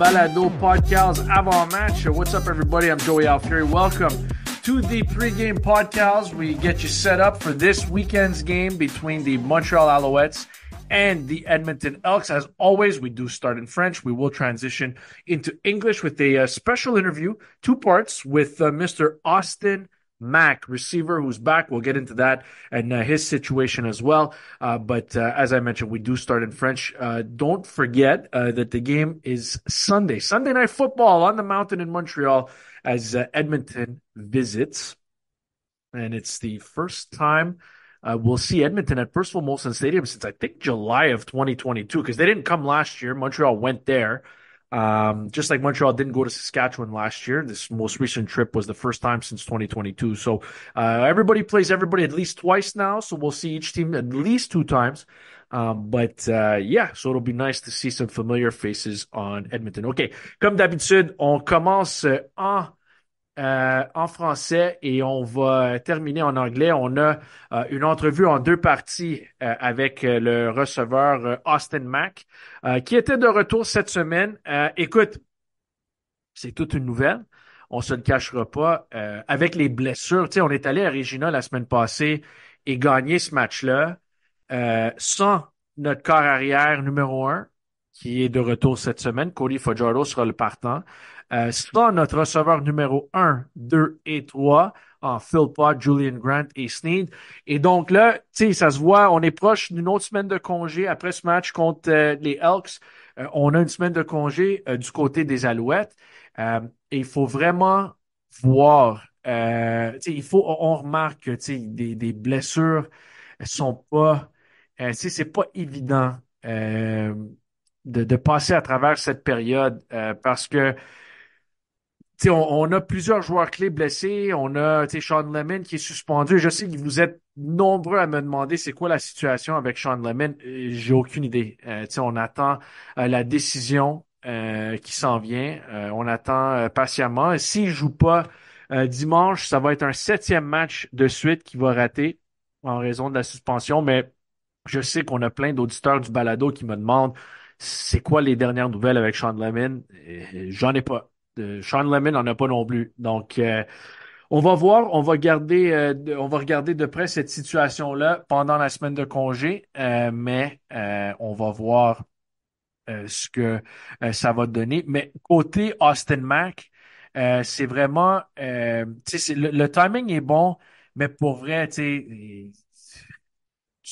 balado podcast Avant-Match. What's up, everybody? I'm Joey Alfieri. Welcome to the Pregame podcast. We get you set up for this weekend's game between the Montreal Alouettes and the Edmonton Elks. As always, we do start in French. We will transition into English with a special interview, two parts, with Mr. Austin Mack, receiver, who's back. We'll get into that and his situation as well. But as I mentioned, we do start in French. Don't forget that the game is Sunday Night Football on the mountain in Montreal as Edmonton visits. And it's the first time we'll see Edmonton at Percival Molson Stadium since I think July of 2022, because they didn't come last year. Montreal went there. Just like Montreal didn't go to Saskatchewan last year. This most recent trip was the first time since 2022. So everybody plays everybody at least twice now. So we'll see each team at least two times. Yeah, so it'll be nice to see some familiar faces on Edmonton. OK, comme d'habitude, on commence en français et on va terminer en anglais. On a une entrevue en deux parties avec le receveur Austin Mack qui était de retour cette semaine. Écoute, c'est toute une nouvelle. On se le cachera pas. Avec les blessures, tu sais, on est allé à Regina la semaine passée et gagné ce match-là sans notre corps arrière numéro un qui est de retour cette semaine. Cody Fajardo sera le partant. Sans notre receveur numéro 1, 2 et 3 en Phil Pott, Julian Grant et Sneed. Et donc là, tu sais, ça se voit, on est proche d'une autre semaine de congé après ce match contre les Elks. On a une semaine de congé du côté des Alouettes. Et il faut vraiment voir, on remarque que des blessures sont pas, c'est pas évident de passer à travers cette période parce que on a plusieurs joueurs clés blessés. On a Sean Lemon qui est suspendu. Je sais que vous êtes nombreux à me demander c'est quoi la situation avec Sean Lemon. J'ai aucune idée. On attend la décision qui s'en vient. On attend patiemment. S'il joue pas dimanche, ça va être un 7e match de suite qu'il va rater en raison de la suspension. Mais je sais qu'on a plein d'auditeurs du balado qui me demandent c'est quoi les dernières nouvelles avec Sean Lemon. J'en ai pas. Sean Lemon n'en a pas non plus. Donc, on va voir, on va regarder de près cette situation-là pendant la semaine de congé, mais on va voir ce que ça va donner. Mais côté Austin Mack, c'est vraiment, le timing est bon, mais pour vrai, tu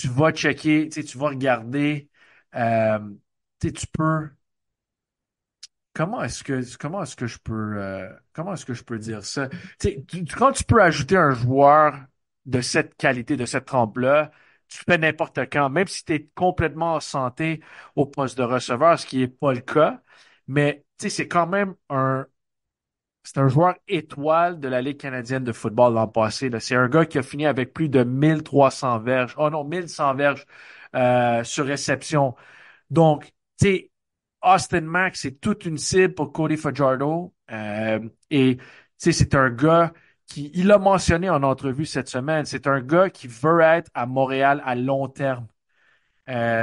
vas checker, tu vas regarder, euh, tu peux. Comment est-ce que je peux dire ça? Quand tu peux ajouter un joueur de cette qualité, de cette trempe-là, tu fais n'importe quand, même si tu es complètement en santé au poste de receveur, ce qui est pas le cas. Mais, c'est quand même c'est un joueur étoile de la Ligue canadienne de football l'an passé, là. C'est un gars qui a fini avec plus de 1300 verges. Oh non, 1100 verges, sur réception. Donc, Austin Mack, c'est toute une cible pour Cody Fajardo. Et c'est un gars qui, il l'a mentionné en entrevue cette semaine, c'est un gars qui veut être à Montréal à long terme.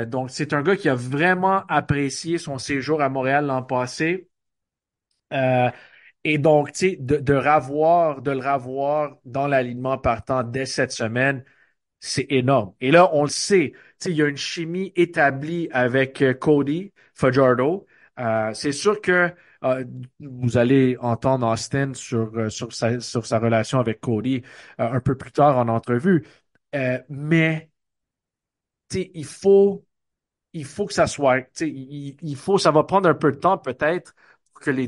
Donc, c'est un gars qui a vraiment apprécié son séjour à Montréal l'an passé. Euh, et donc, de le revoir dans l'alignement partant dès cette semaine, c'est énorme. Et là, on le sait, il y a une chimie établie avec Cody Fajardo. C'est sûr que vous allez entendre Austin sur sa relation avec Cody un peu plus tard en entrevue. Mais il faut que ça soit, ça va prendre un peu de temps peut-être pour que les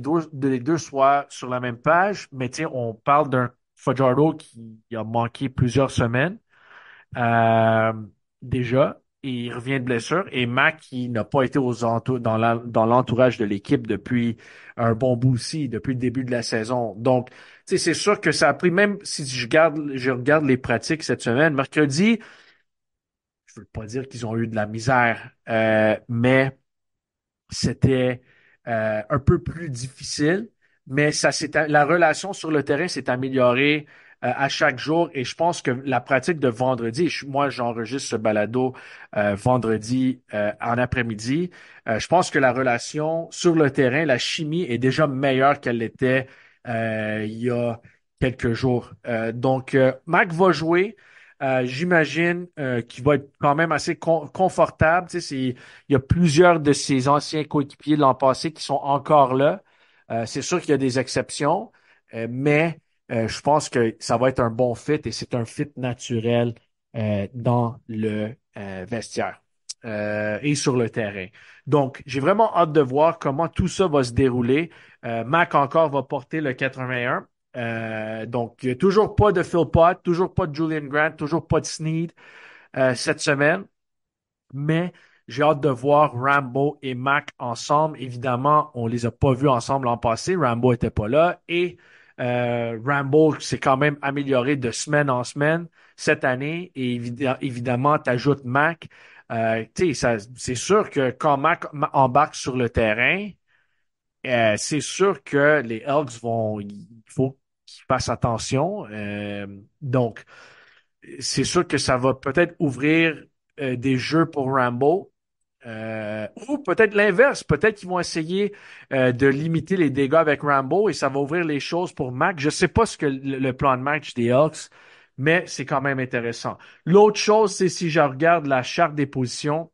deux soient sur la même page. Mais on parle d'un Fajardo qui a manqué plusieurs semaines euh, déjà, et il revient de blessure. Et Mac, qui n'a pas été dans l'entourage de l'équipe depuis un bon bout aussi, depuis le début de la saison. Donc, c'est sûr que ça a pris, même si je regarde les pratiques cette semaine, mercredi, je veux pas dire qu'ils ont eu de la misère, mais c'était un peu plus difficile. Mais la relation sur le terrain s'est améliorée à chaque jour. Et je pense que la pratique de vendredi, moi j'enregistre ce balado vendredi en après-midi. Je pense que la relation sur le terrain, la chimie est déjà meilleure qu'elle l'était il y a quelques jours. Mac va jouer. J'imagine qu'il va être quand même assez confortable. Tu sais, il y a plusieurs de ses anciens coéquipiers de l'an passé qui sont encore là. C'est sûr qu'il y a des exceptions, mais je pense que ça va être un bon fit et c'est un fit naturel dans le vestiaire et sur le terrain. Donc, j'ai vraiment hâte de voir comment tout ça va se dérouler. Mac encore va porter le 81. Donc, il n'y a toujours pas de Phil Pot, toujours pas de Julian Grant, toujours pas de Snead cette semaine. Mais j'ai hâte de voir Rambo et Mac ensemble. Évidemment, on les a pas vus ensemble l'an passé. Rambo était pas là. Et Rambo s'est quand même amélioré de semaine en semaine cette année. Et évidemment, tu ajoutes Mac. C'est sûr que quand Mac embarque sur le terrain, c'est sûr que les Elks il faut qu'ils fassent attention. Donc, c'est sûr que ça va peut-être ouvrir des jeux pour Rambo. Ou peut-être l'inverse. Peut-être qu'ils vont essayer de limiter les dégâts avec Rambo et ça va ouvrir les choses pour Mac. Je sais pas ce que le plan de match des Elks, mais c'est quand même intéressant. L'autre chose, c'est si je regarde la charte des positions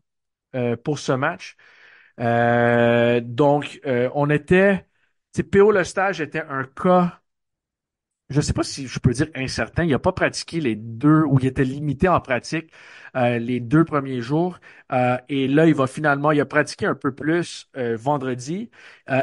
pour ce match. On était, tu sais, P.O. Lestage était un cas, je ne sais pas si je peux dire incertain. Il n'a pas pratiqué les deux, ou il était limité en pratique les 2 premiers jours. Et là, il a pratiqué un peu plus vendredi.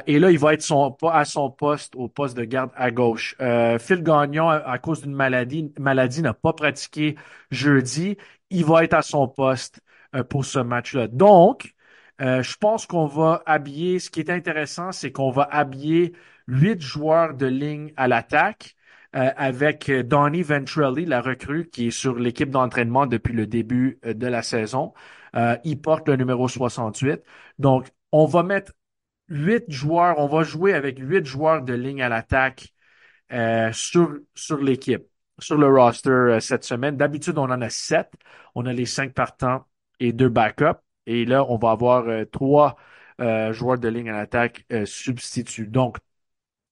Et là, il va être à son poste, au poste de garde à gauche. Phil Gagnon, à cause d'une maladie, n'a pas pratiqué jeudi. Il va être à son poste pour ce match-là. Donc, je pense qu'on va habiller, ce qui est intéressant, c'est qu'on va habiller 8 joueurs de ligne à l'attaque avec Donnie Ventrelli, la recrue qui est sur l'équipe d'entraînement depuis le début de la saison. Il porte le numéro 68. Donc, on va mettre 8 joueurs, on va jouer avec 8 joueurs de ligne à l'attaque sur l'équipe, sur le roster cette semaine. D'habitude, on en a 7. On a les 5 partants et 2 backups. Et là, on va avoir 3 joueurs de ligne à l'attaque substituts. Donc,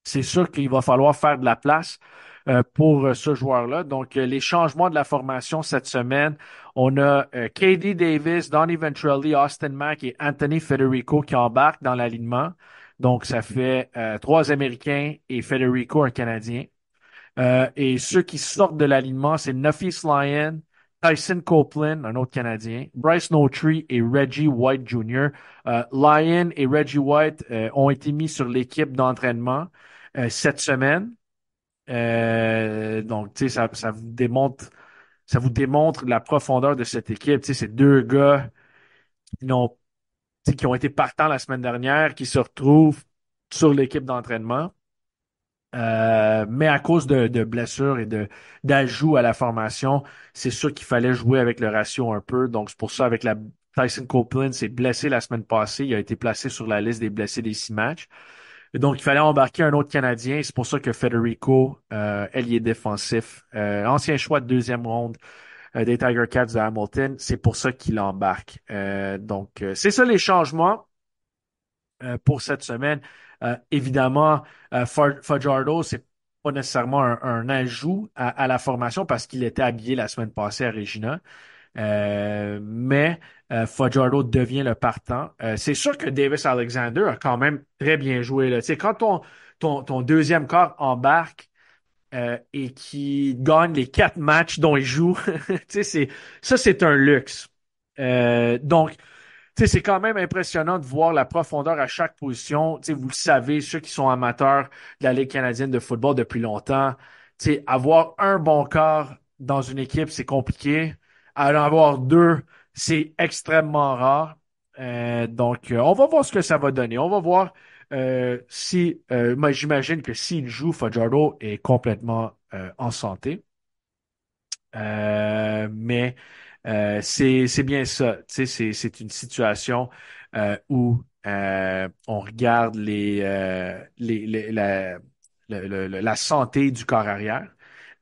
c'est sûr qu'il va falloir faire de la place pour ce joueur-là. Donc, les changements de la formation cette semaine, on a KD Davis, Donnie Ventrelli, Austin Mack et Anthony Federico qui embarquent dans l'alignement. Donc, ça fait 3 Américains et Federico, un Canadien. Et ceux qui sortent de l'alignement, c'est Nuffy Lyon, Tyson Copeland, un autre Canadien, Bryce Notree et Reggie White Jr. Lyon et Reggie White ont été mis sur l'équipe d'entraînement cette semaine. Donc, tu sais, ça vous démontre la profondeur de cette équipe. Tu sais, c'est 2 gars qui n'ont, tu sais, qui ont été partants la semaine dernière, qui se retrouvent sur l'équipe d'entraînement. Mais à cause de blessures et d'ajouts à la formation, c'est sûr qu'il fallait jouer avec le ratio un peu. Donc, c'est pour ça, avec la Tyson Copeland s'est blessé la semaine passée. Il a été placé sur la liste des blessés des 6 matchs. Et donc, il fallait embarquer un autre Canadien. C'est pour ça que Federico, ailier défensif, ancien choix de 2e ronde des Tiger Cats de Hamilton, c'est pour ça qu'il embarque. C'est ça les changements pour cette semaine. Évidemment, Fajardo, c'est pas nécessairement un ajout à la formation parce qu'il était habillé la semaine passée à Regina. Mais Fajardo devient le partant. C'est sûr que Davis Alexander a quand même très bien joué, là. Tu sais, quand ton deuxième quart embarque et qui gagne les 4 matchs dont il joue, tu sais, c'est un luxe. Donc, tu sais, c'est quand même impressionnant de voir la profondeur à chaque position. Tu sais, vous le savez, ceux qui sont amateurs de la Ligue canadienne de football depuis longtemps, tu sais, avoir un bon quart dans une équipe, c'est compliqué. En avoir 2, c'est extrêmement rare. On va voir ce que ça va donner. On va voir si, moi, j'imagine que s'il joue, Fajardo est complètement en santé. Mais c'est bien ça. Tu sais, c'est une situation où on regarde la santé du corps arrière.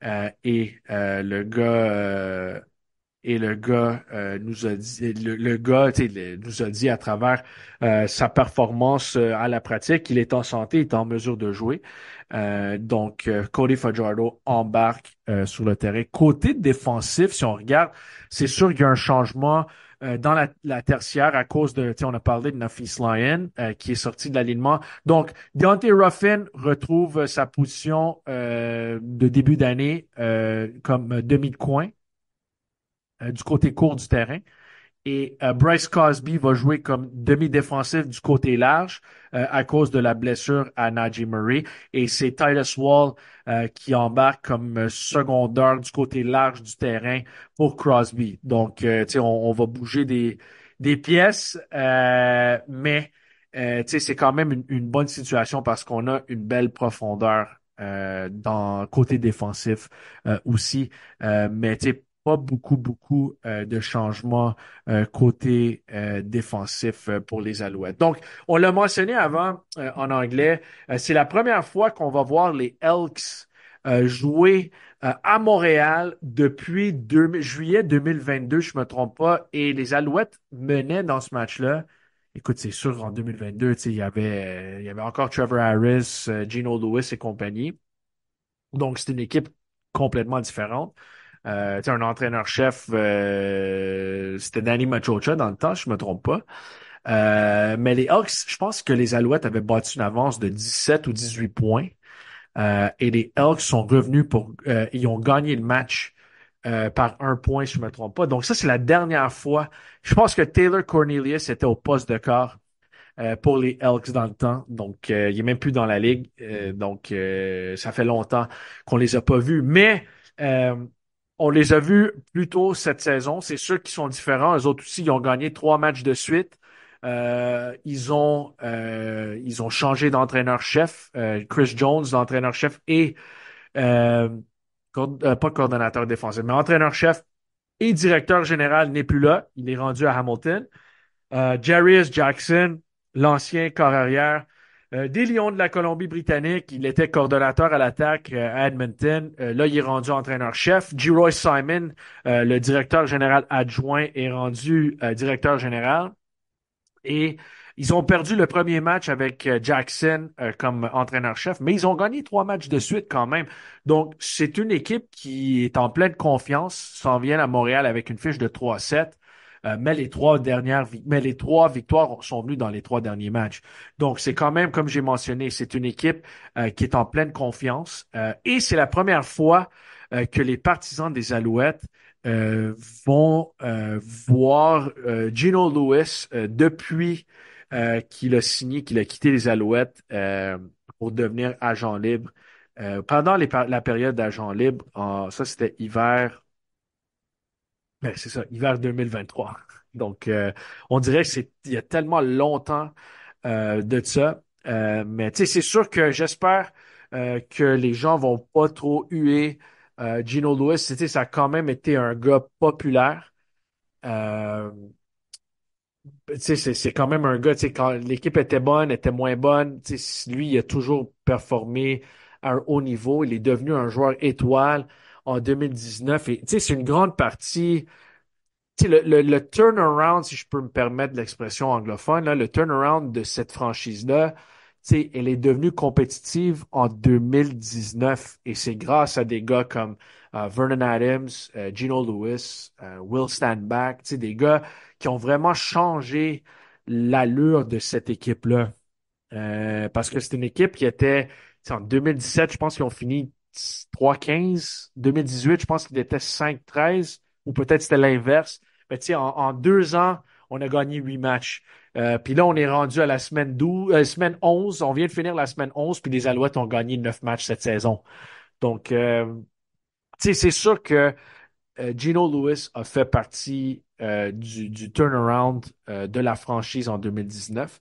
Le gars nous a dit, le gars, tu sais, nous a dit à travers sa performance à la pratique qu'il est en santé, il est en mesure de jouer. Cody Fajardo embarque sur le terrain. Côté défensif, si on regarde, c'est sûr qu'il y a un changement dans la tertiaire à cause de, tu sais, on a parlé de Nafis Lyon qui est sorti de l'alignement. Donc, Deontay Ruffin retrouve sa position de début d'année comme demi de coin du côté court du terrain. Bryce Cosby va jouer comme demi-défensif du côté large à cause de la blessure à Najee Murray. Et c'est Titus Wall qui embarque comme secondaire du côté large du terrain pour Crosby. Donc, tu sais, on va bouger des pièces, tu sais, c'est quand même une bonne situation parce qu'on a une belle profondeur dans côté défensif aussi. Tu sais, pas beaucoup de changements côté défensif pour les Alouettes. Donc, on l'a mentionné avant en anglais, c'est la première fois qu'on va voir les Elks jouer à Montréal depuis juillet 2022, je me trompe pas, et les Alouettes menaient dans ce match-là. Écoute, c'est sûr, en 2022, tu sais, il y avait encore Trevor Harris, Gino Lewis et compagnie. Donc, c'est une équipe complètement différente. Tu sais, un entraîneur-chef, c'était Danny Machocha dans le temps, je me trompe pas. Mais les Hawks, je pense que les Alouettes avaient battu une avance de 17 ou 18 points. Et les Elks sont revenus ils ont gagné le match par un point, si je me trompe pas. Donc ça, c'est la dernière fois. Je pense que Taylor Cornelius était au poste de quart pour les Elks dans le temps. Donc, il est même plus dans la ligue. Ça fait longtemps qu'on les a pas vus. Mais euh, on les a vus plus tôt cette saison. C'est sûr qu'ils sont différents. Eux autres aussi, ils ont gagné 3 matchs de suite. Ils ont changé d'entraîneur-chef. Chris Jones, l'entraîneur-chef, et euh, pas coordonnateur défensif, mais entraîneur-chef et directeur général n'est plus là. Il est rendu à Hamilton. Jarius Jackson, l'ancien corps arrière des Lions de la Colombie-Britannique. Il était coordonnateur à l'attaque à Edmonton. Là, il est rendu entraîneur-chef. G. Roy Simon, le directeur général adjoint, est rendu directeur général. Et ils ont perdu le premier match avec Jackson comme entraîneur-chef, mais ils ont gagné 3 matchs de suite quand même. Donc, c'est une équipe qui est en pleine confiance, s'en vient à Montréal avec une fiche de 3-7. Mais les 3 victoires sont venues dans les 3 derniers matchs. Donc, c'est quand même, comme j'ai mentionné, c'est une équipe qui est en pleine confiance. Et c'est la première fois que les partisans des Alouettes euh, vont voir Gino Lewis depuis qu'il a quitté les Alouettes pour devenir agent libre. Pendant la période d'agent libre, ça c'était c'est ça, hiver 2023. Donc, on dirait que il y a tellement longtemps de ça. Mais tu sais, c'est sûr que j'espère que les gens vont pas trop huer Gino Lewis. Tu sais, ça a quand même été un gars populaire. Euh, Tu sais, c'est quand même un gars, tu sais, quand l'équipe était bonne, était moins bonne, tu sais, lui, il a toujours performé à un haut niveau. Il est devenu un joueur étoile en 2019. Et, tu sais, c'est une grande partie, tu sais, le turnaround, si je peux me permettre l'expression anglophone, là, le turnaround de cette franchise-là, tu sais, elle est devenue compétitive en 2019 et c'est grâce à des gars comme Vernon Adams, Gino Lewis, Will Stanback, tu sais, des gars qui ont vraiment changé l'allure de cette équipe-là. Parce que c'est une équipe qui était, tu sais, en 2017, je pense qu'ils ont fini 3-15. 2018, je pense qu'ils étaient 5-13, ou peut-être c'était l'inverse. Mais tu sais, en 2 ans, on a gagné 8 matchs. Puis là, on est rendu à la semaine 12, semaine 11. On vient de finir la semaine 11, puis les Alouettes ont gagné 9 matchs cette saison. Donc, tu sais, c'est sûr que Gino Lewis a fait partie du turnaround de la franchise en 2019.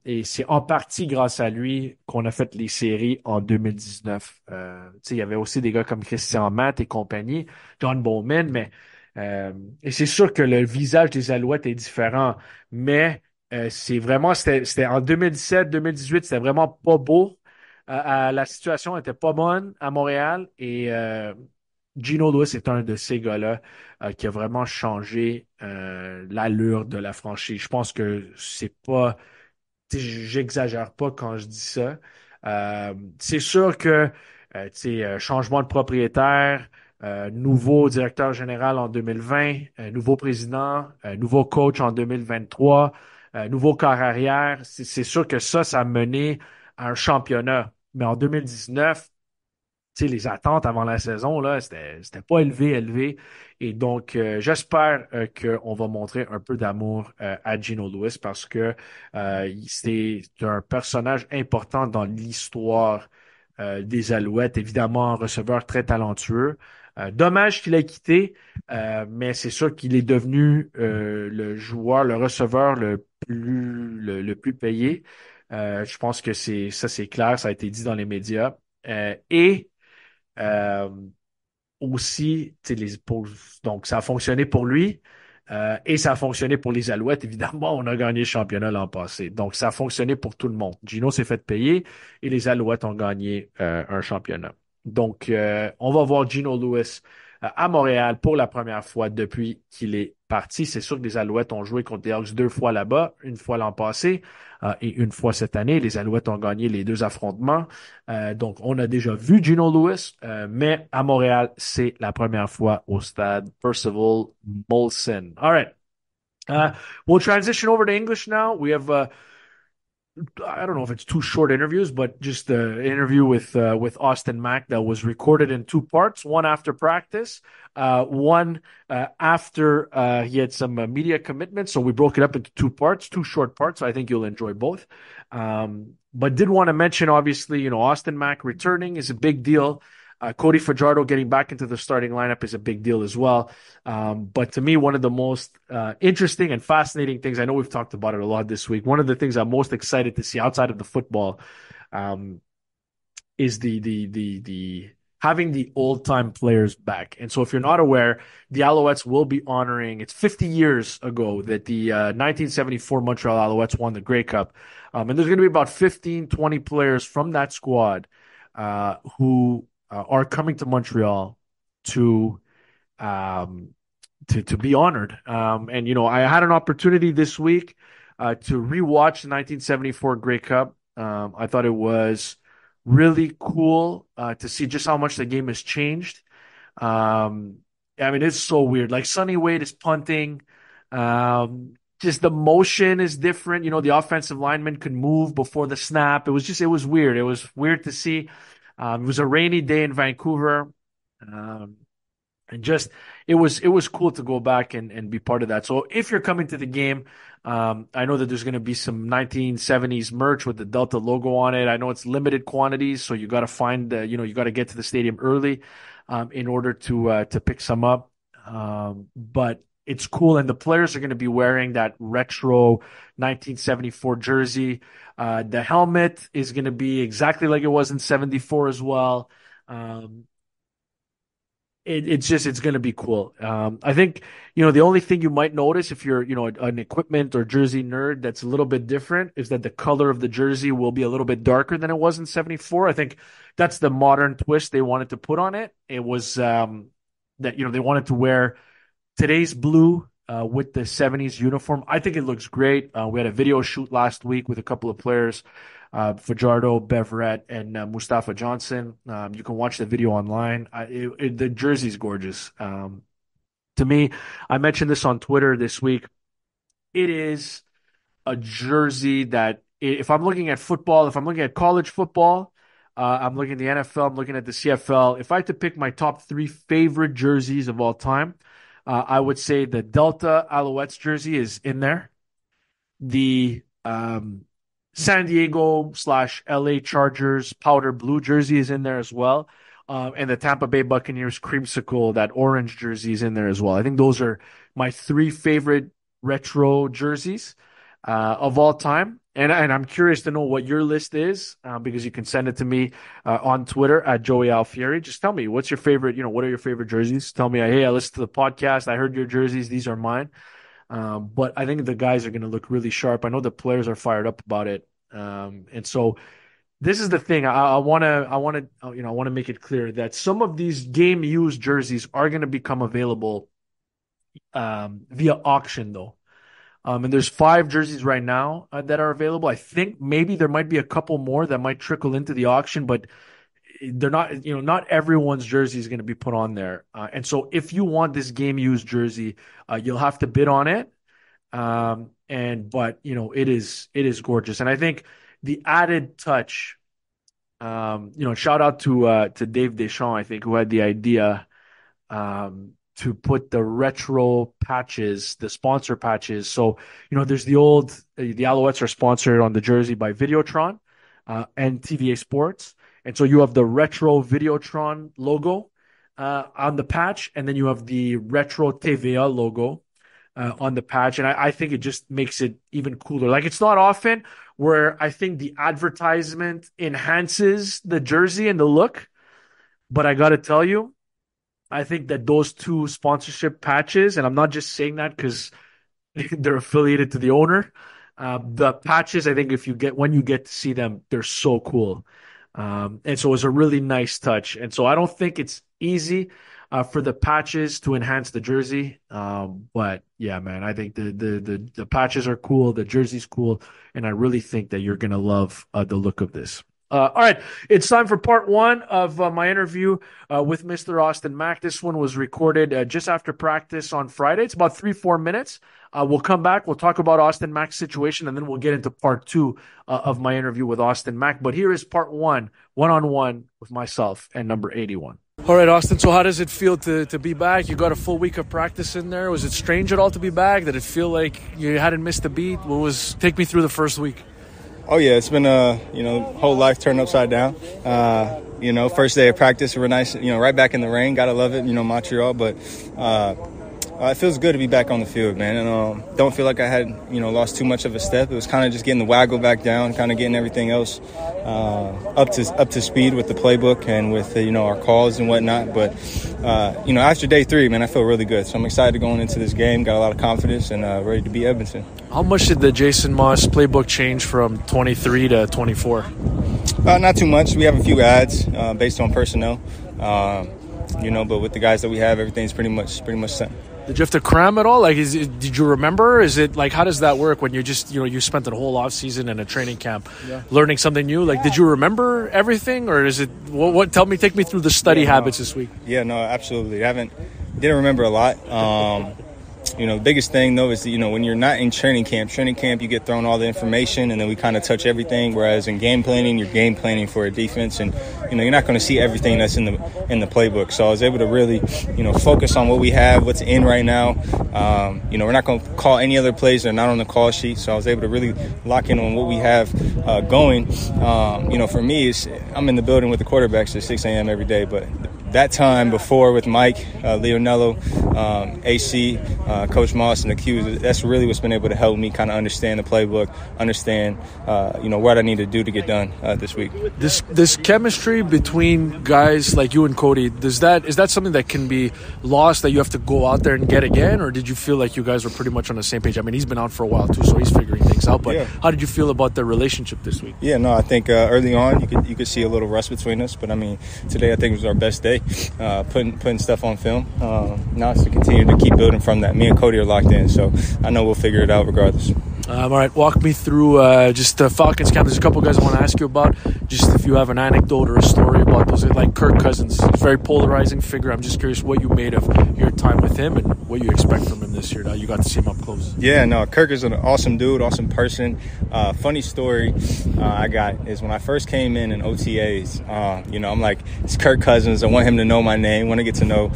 Et c'est en partie grâce à lui qu'on a fait les séries en 2019. Tu sais, il y avait aussi des gars comme Christian Matt et compagnie, John Bowman, et c'est sûr que le visage des Alouettes est différent, mais c'était en 2017, 2018, c'était vraiment pas beau. La situation n'était pas bonne à Montréal et Gino Lewis est un de ces gars-là qui a vraiment changé l'allure de la franchise. Je pense que c'est pas, tu sais, j'exagère pas quand je dis ça. C'est sûr que changement de propriétaire, nouveau directeur général en 2020, nouveau président, nouveau coach en 2023, nouveau corps arrière. C'est sûr que ça a mené à un championnat. Mais en 2019, tu sais, les attentes avant la saison, là, c'était pas élevé. Et donc, j'espère qu'on va montrer un peu d'amour à Gino Lewis parce que c'est un personnage important dans l'histoire des Alouettes. Évidemment, un receveur très talentueux. Dommage qu'il ait quitté, mais c'est sûr qu'il est devenu le joueur, le receveur le plus payé. Je pense que c'est clair, ça a été dit dans les médias. Et euh, aussi, tu sais, donc ça a fonctionné pour lui et ça a fonctionné pour les Alouettes. Évidemment, on a gagné le championnat l'an passé. Donc, ça a fonctionné pour tout le monde. Gino s'est fait payer et les Alouettes ont gagné un championnat. Donc, on va voir Gino Lewis à Montréal pour la première fois depuis qu'il est parti. C'est sûr que les Alouettes ont joué contre les Elks 2 fois là-bas, une fois l'an passé et une fois cette année. Les Alouettes ont gagné les 2 affrontements. Donc, on a déjà vu Gino Lewis, mais à Montréal, c'est la première fois au stade Percival Molson. All right. Uh, we'll transition over to English now. We have I don't know if it's two short interviews, but just an interview with Austin Mack that was recorded in 2 parts. One after practice, one after he had some media commitments. So we broke it up into 2 parts, 2 short parts. So I think you'll enjoy both. But did want to mention, obviously, Austin Mack returning is a big deal. Cody Fajardo getting back into the starting lineup is a big deal as well. But to me, one of the most interesting and fascinating things, I know we've talked about it a lot this week. One of the things I'm most excited to see outside of the football um, is the having the old time players back. And so, if you're not aware, the Alouettes will be honoring. It's 50 years ago that the 1974 Montreal Alouettes won the Grey Cup, and there's going to be about 15, 20 players from that squad who are coming to Montreal to um, to be honored. And I had an opportunity this week to rewatch the 1974 Grey Cup. I thought it was really cool to see just how much the game has changed. Um, I mean, it's so weird. Like Sonny Wade is punting. Just the motion is different. The offensive lineman could move before the snap. It was weird. It was weird to see. It was a rainy day in Vancouver. Um, and just it was cool to go back and be part of that. So if you're coming to the game, I know that there's going to be some 1970s merch with the Delta logo on it. I know it's limited quantities, so you got to find you got to get to the stadium early in order to pick some up. But it's cool, and the players are going to be wearing that retro 1974 jersey. The helmet is going to be exactly like it was in '74 as well. Um, it's going to be cool. I think, the only thing you might notice if you're, an equipment or jersey nerd that's a little bit different is that the color of the jersey will be a little bit darker than it was in '74. I think that's the modern twist they wanted to put on it. It was that, they wanted to wear today's blue with the '70s uniform. I think it looks great. We had a video shoot last week with a couple of players, Fajardo, Beverett, and Mustafa Johnson. You can watch the video online. The jersey's gorgeous. To me, I mentioned this on Twitter this week. It is a jersey that, if I'm looking at football, if I'm looking at college football, I'm looking at the NFL, I'm looking at the CFL. If I had to pick my top 3 favorite jerseys of all time, I would say the Delta Alouettes jersey is in there. The San Diego / LA Chargers powder blue jersey is in there as well. And the Tampa Bay Buccaneers creamsicle, that orange jersey is in there as well. I think those are my 3 favorite retro jerseys of all time. And I'm curious to know what your list is because you can send it to me on Twitter at Joey Alfieri. Just tell me, what's your favorite, what are your favorite jerseys? Tell me, hey, I listened to the podcast. I heard your jerseys. These are mine. But I think the guys are going to look really sharp. I know the players are fired up about it. And so this is the thing. I want to make it clear that some of these game used jerseys are going to become available via auction, though. And there's 5 jerseys right now that are available. I think maybe there might be a couple more that might trickle into the auction, but they're not. Not everyone's jersey is going to be put on there. And so, if you want this game used jersey, you'll have to bid on it. But it is gorgeous, and I think the added touch. Shout out to Dave Deschamps, I think, who had the idea to put the retro patches, the sponsor patches. So, there's the Alouettes are sponsored on the jersey by Videotron and TVA Sports. And so you have the retro Videotron logo on the patch, and then you have the retro TVA logo on the patch. And I think it just makes it even cooler. Like, it's not often where I think the advertisement enhances the jersey and the look. But I got to tell you, I think that those 2 sponsorship patches, and I'm not just saying that because they're affiliated to the owner, the patches, I think when you get to see them, they're so cool. And so it was a really nice touch. And so I don't think it's easy for the patches to enhance the jersey. But yeah, man, I think the patches are cool. The jersey's cool. And I really think that you're going to love the look of this. All right, it's time for part 1 of my interview with Mr. Austin Mack. This one was recorded just after practice on Friday. It's about 3-4 minutes. We'll come back. We'll talk about Austin Mack's situation, and then we'll get into part 2 of my interview with Austin Mack. But here is part 1, one-on-one with myself and number 81. All right, Austin, so how does it feel to be back? You got a full week of practice in there. Was it strange at all to be back? Did it feel like you hadn't missed a beat? Take me through the first week. Oh, yeah, it's been whole life turned upside down. First day of practice, we were nice, right back in the rain. Gotta love it, Montreal. But it feels good to be back on the field, man. And don't feel like I had, lost too much of a step. It was kind of just getting the waggle back down, kind of getting everything else up to speed with the playbook and with, our calls and whatnot. But, after day 3, man, I feel really good. So I'm excited going into this game. Got a lot of confidence and ready to beat Edmonton. How much did the Jason Moss playbook change from 23 to 24? Not too much. We have a few ads based on personnel, but with the guys that we have, everything's pretty much set. Did you have to cram at all? Like, did you remember? Is it like, how does that work when you just, you spent the whole off season in a training camp learning something new? Like, did you remember everything, or is it what? Take me through the study habits this week. Yeah, no, absolutely. Didn't remember a lot. The biggest thing, though, is that, when you're not in training camp, you get thrown all the information, and then we kind of touch everything. Whereas in game planning, you're game planning for a defense, and, you're not going to see everything that's in the playbook. So I was able to really, focus on what we have, what's in right now. We're not going to call any other plays that are not on the call sheet. So I was able to really lock in on what we have going. For me, I'm in the building with the quarterbacks at 6 a.m. every day, but that time before with Mike, Leonello, AC, Coach Moss, and the Qs, that's really what's been able to help me kind of understand the playbook, understand, what I need to do to get done this week. This chemistry between guys like you and Cody, is that something that can be lost, that you have to go out there and get again, or did you feel like you guys were pretty much on the same page? I mean, he's been out for a while too, so he's figuring things out. But How did you feel about the relationship this week? Yeah, no, I think early on you could see a little rust between us, but I mean, today I think was our best day. Putting stuff on film. Now it's to continue to keep building from that. Me and Cody are locked in, so I know we'll figure it out regardless. All right, walk me through just the Falcons camp. There's a couple guys I want to ask you about. Just if you have an anecdote or a story about those, like Kirk Cousins, very polarizing figure. I'm just curious what you made of your time with him and what you expect from him this year. Now you got to see him up close. Yeah, no, Kirk is an awesome dude, awesome person. Funny story I got is when I first came in OTAs. I'm like, it's Kirk Cousins. I want him to know my name. Want to get to know,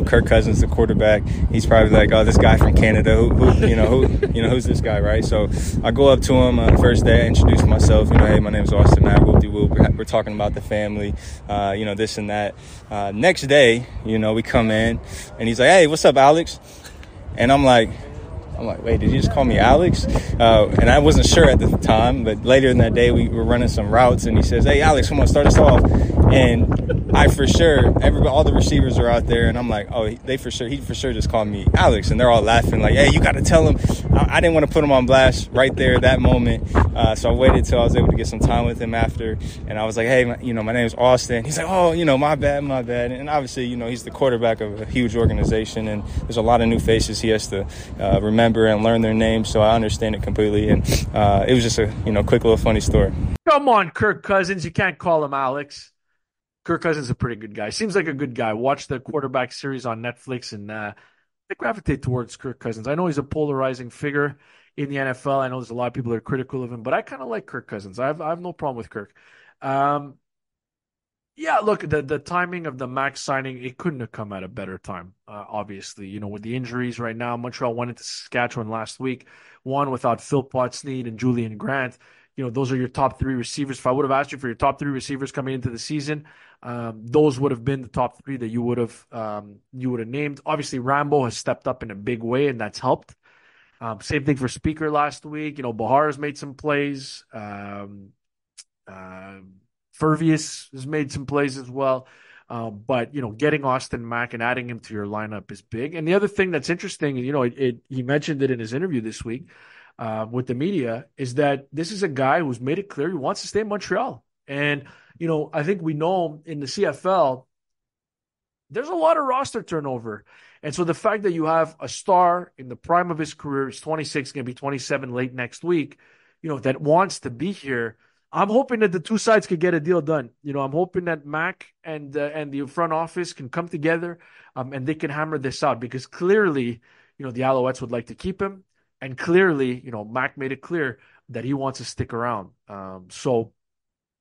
Kirk Cousins, the quarterback. He's probably like, oh, this guy from Canada. Who's this guy, right? So I go up to him the first day. I introduce myself. Hey, my name is Austin Mack. We're talking about the family. This and that. Next day, we come in, and he's like, hey, what's up, Alex? And I'm like, wait, did you just call me Alex? And I wasn't sure at the time, but later in that day, we were running some routes, and he says, hey, Alex, come on, start us off. And I for sure, all the receivers are out there, and I'm like, oh, he for sure just called me Alex, and they're all laughing like, hey, you got to tell him. I didn't want to put him on blast right there that moment, so I waited till I was able to get some time with him after, and I was like, hey, my name is Austin. He's like, oh, my bad, and obviously, he's the quarterback of a huge organization, and there's a lot of new faces he has to remember and learn their names, so I understand it completely, and it was just a quick little funny story. Come on, Kirk Cousins, you can't call him Alex. Kirk Cousins is a pretty good guy. Seems like a good guy. Watch the quarterback series on Netflix, and I gravitate towards Kirk Cousins. I know he's a polarizing figure in the NFL. I know there's a lot of people that are critical of him, but I kind of like Kirk Cousins. I have no problem with Kirk. Yeah, look, the timing of the Max signing, it couldn't have come at a better time, obviously. With the injuries right now, Montreal went into Saskatchewan last week, won without Philpott Sneed and Julian Grant. Those are your top three receivers. If I would have asked you for your top three receivers coming into the season, those would have been the top three that you would have named. Obviously, Rambo has stepped up in a big way, and that's helped. Same thing for Speaker last week. Bahar has made some plays. Furvius has made some plays as well. But getting Austin Mack and adding him to your lineup is big. And the other thing that's interesting, he mentioned it in his interview this week with the media, is that this is a guy who's made it clear he wants to stay in Montreal. And, I think we know in the CFL, there's a lot of roster turnover. And so the fact that you have a star in the prime of his career, he's 26, going to be 27 late next week, that wants to be here, I'm hoping that the two sides could get a deal done. I'm hoping that Mac and the front office can come together and they can hammer this out, because clearly, the Alouettes would like to keep him. And clearly, Mac made it clear that he wants to stick around. So,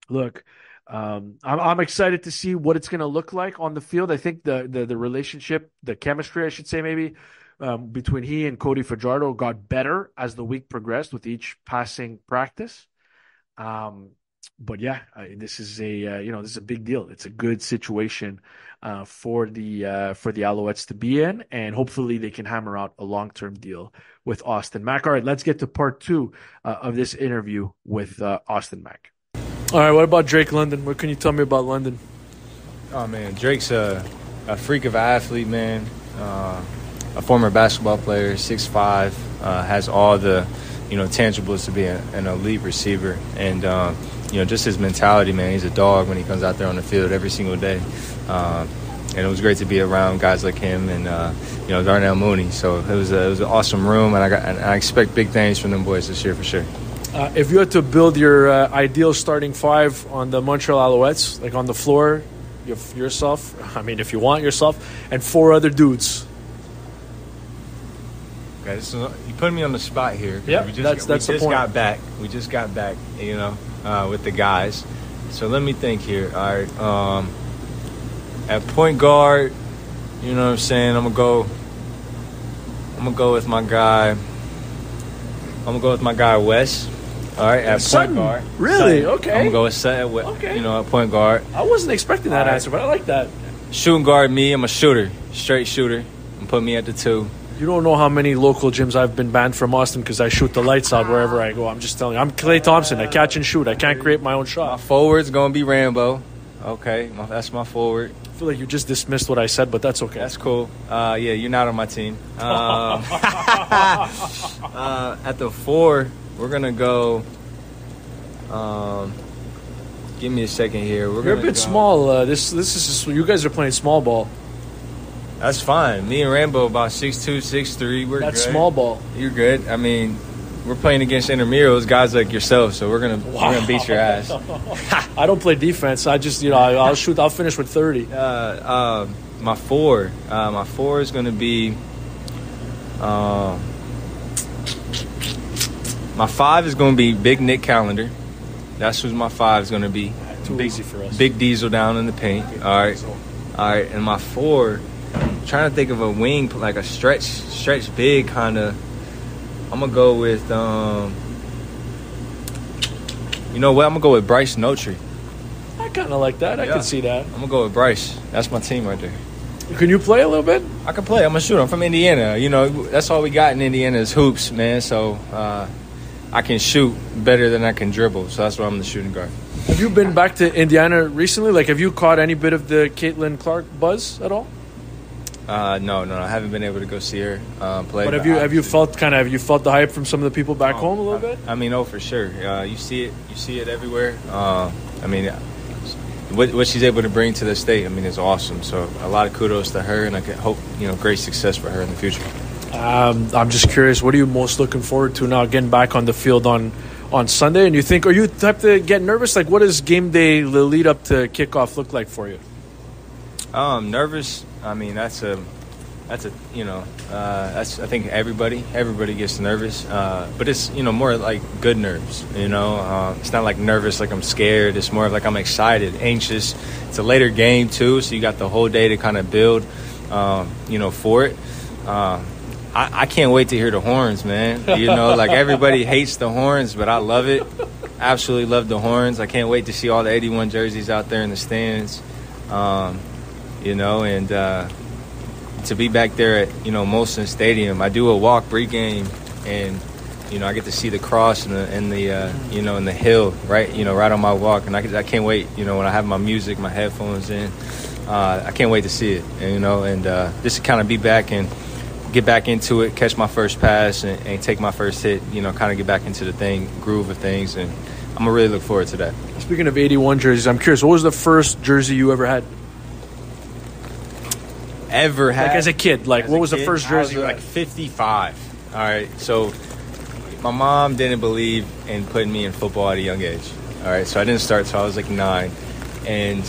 look, I'm excited to see what it's going to look like on the field. I think the relationship, the chemistry, I should say, maybe, between he and Cody Fajardo got better as the week progressed with each passing practice. But yeah, this is a big deal. It's a good situation for the Alouettes to be in, and hopefully they can hammer out a long-term deal with Austin Mack. All right, let's get to part two of this interview with Austin Mack. All right, what about Drake London? What can you tell me about London? Oh man, Drake's a freak of an athlete, man. A former basketball player, 6'5", has all the tangibles to be an elite receiver, and just his mentality, man. He's a dog when he comes out there on the field every single day, and it was great to be around guys like him and Darnell Mooney. So it was an awesome room, and I expect big things from them boys this year for sure. If you had to build your ideal starting five on the Montreal Alouettes, like on the floor, yourself, if you want yourself, and four other dudes. Okay, so you put me on the spot here. Yeah, that's the point. We just got back, with the guys. So let me think here. All right, at point guard, you know what I'm saying? I'm gonna go with my guy. Wes. All right, at Sutton. Point guard. Really? Sutton. Okay. I'm gonna go with Sutton. Okay. At point guard. I wasn't expecting that answer, but I like that. Shooting guard, me. I'm a shooter, straight shooter. And put me at the 2. You don't know how many local gyms I've been banned from Austin because I shoot the lights out wherever I go. I'm just telling you. I'm Klay Thompson. I catch and shoot. I can't create my own shot. My forward's going to be Rambo. Okay, that's my forward. I feel like you just dismissed what I said, but that's okay. That's cool. Yeah, you're not on my team. At the 4, we're going to go give me a second here. You're a bit small. This is you guys are playing small ball. That's fine. Me and Rambo about 6'2", 6'3". We're That's good. Small ball. You're good. We're playing against intramurals, guys like yourself, so we're gonna beat your ass. I don't play defense. I just I'll shoot. I'll finish with 30. My 4 is gonna be. My 5 is gonna be Big Nick Callender. That's who my 5 is gonna be. Too easy for us. Big Diesel down in the paint. All right, and my 4. I'm trying to think of a wing, like a stretch big kind of. I'm gonna go with you know what? I'm gonna go with Bryce Notry. I kind of like that. I can see that. I'm gonna go with Bryce. That's my team right there. Can you play a little bit? I can play. I'm a shooter. I'm from Indiana. That's all we got in Indiana is hoops, man. So I can shoot better than I can dribble, so that's why I'm the shooting guard. Have you been back to Indiana recently? Like, have you caught any bit of the Caitlin Clark buzz at all? No, I haven't been able to go see her play. But have you felt the hype from some of the people back home a little bit? I mean, for sure. You see it everywhere. I mean, what she's able to bring to the state, I mean, is awesome. So a lot of kudos to her, and I hope great success for her in the future. I'm just curious, what are you most looking forward to now, getting back on the field on Sunday? And are you type to get nervous? Like, what does game day, the lead up to kickoff, look like for you? Nervous. I mean, that's I think everybody gets nervous, but it's more like good nerves. It's not like nervous like I'm scared. It's more of like I'm excited, anxious. It's a later game too, so you got the whole day to kind of build, for it. I can't wait to hear the horns, man. Like everybody hates the horns, but I love it. Absolutely love the horns. I can't wait to see all the 81 jerseys out there in the stands. And to be back there at, Molson Stadium. I do a walk pregame, and, I get to see the cross and the hill, right, right on my walk. And I can't wait, when I have my music, my headphones in. I can't wait to see it, and just to kind of be back and get back into it, catch my first pass and take my first hit, kind of get back into the groove of things. And I'm going to really look forward to that. Speaking of 81 jerseys, I'm curious, what was the first jersey you ever had? Like as a kid, what was the first jersey? Like 55. All right, so my mom didn't believe in putting me in football at a young age. All right, so I didn't start till I was like 9, and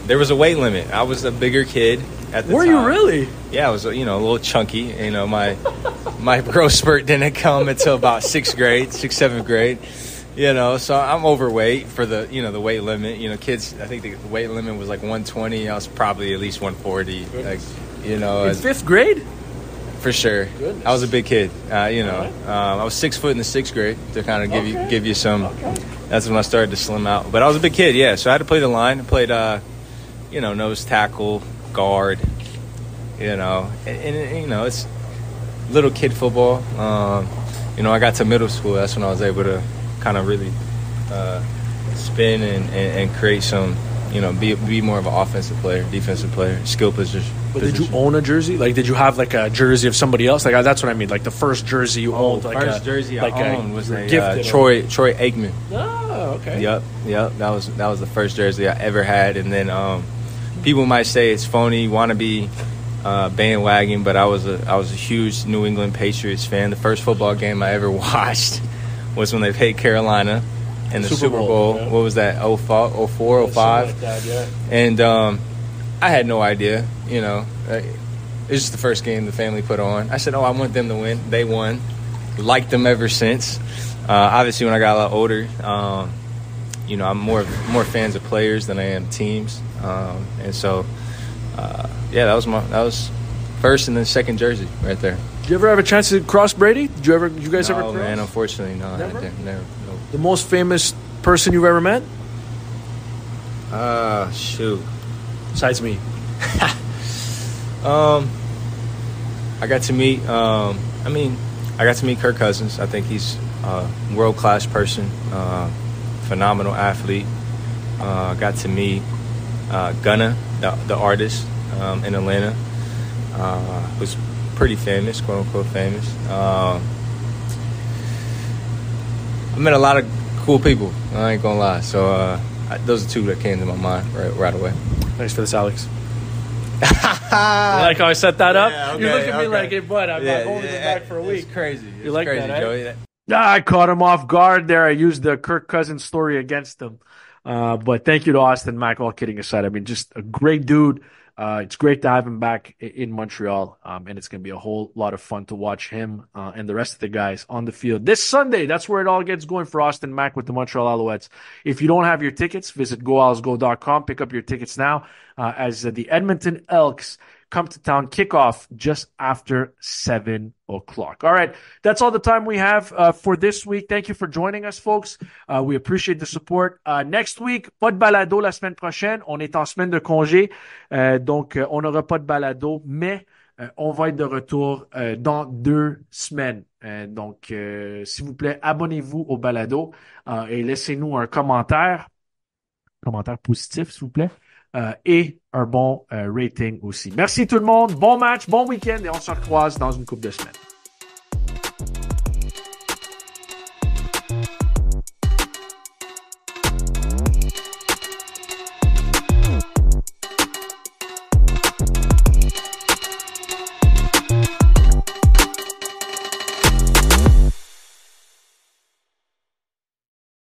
there was a weight limit. I was a bigger kid at the time. Were you really? Yeah, I was a little chunky. My growth spurt didn't come until about 6th grade, 7th grade. So I'm overweight for the the weight limit. Kids, I think the weight limit was like 120. I was probably at least 140. Goodness. In 5th grade? For sure. Goodness. I was a big kid. I was 6 foot in the 6th grade to kind of give you some. Okay. That's when I started to slim out. But I was a big kid, yeah. So I had to play the line. I played, nose tackle, guard. And it's little kid football. I got to middle school. That's when I was able to kind of really spin and create some, be more of an offensive player, defensive player, skill position. But did you own a jersey? Like, did you have like a jersey of somebody else? Like, that's what I mean. Like the first jersey you owned. Like first jersey I owned was a Troy Aikman. Oh, okay. Yep. That was the first jersey I ever had. And then people might say it's phony, wannabe bandwagon, but I was a huge New England Patriots fan. The first football game I ever watched was when they played Carolina in the Super Bowl. Yeah. What was that, 04, 05? Like that, yeah. And I had no idea, it was just the first game the family put on. I said, I want them to win. They won. Liked them ever since. Obviously, when I got a lot older, I'm more fans of players than I am teams. And so, that was first and then second jersey right there. Did you ever have a chance to cross Brady? Did you guys ever cross? No, man, unfortunately, no. Never? I didn't, never. No. The most famous person you've ever met? Shoot. Besides me. I got to meet Kirk Cousins. I think he's a world-class person, phenomenal athlete. Got to meet Gunna, the artist, in Atlanta, who's pretty famous, quote-unquote famous. I met a lot of cool people, I ain't gonna lie. So those are two that came to my mind right away. Thanks for this, Alex. You like how I set that up? Yeah, okay, you look at me like, hey, bud, I've only been back for a week. It's crazy. You like crazy, that, Joey? Eh? I caught him off guard there. I used the Kirk Cousins story against him. But thank you to Austin Mack, all kidding aside. I mean, just a great dude. It's great to have him back in Montreal, and it's going to be a whole lot of fun to watch him and the rest of the guys on the field this Sunday. That's where it all gets going for Austin Mack with the Montreal Alouettes. If you don't have your tickets, visit goalsgo.com. Pick up your tickets now as the Edmonton Elks come to town. Kickoff just after 7 o'clock. All right, that's all the time we have for this week. Thank you for joining us, folks. We appreciate the support. Next week, pas de balado la semaine prochaine. On est en semaine de congé, donc on n'aura pas de balado, mais On va être de retour dans 2 semaines. Donc, s'il vous plaît, abonnez-vous au balado et laissez-nous un commentaire positif, s'il vous plaît, et un bon rating aussi. Merci tout le monde, bon match, bon week-end et on se recroise dans une couple de semaines.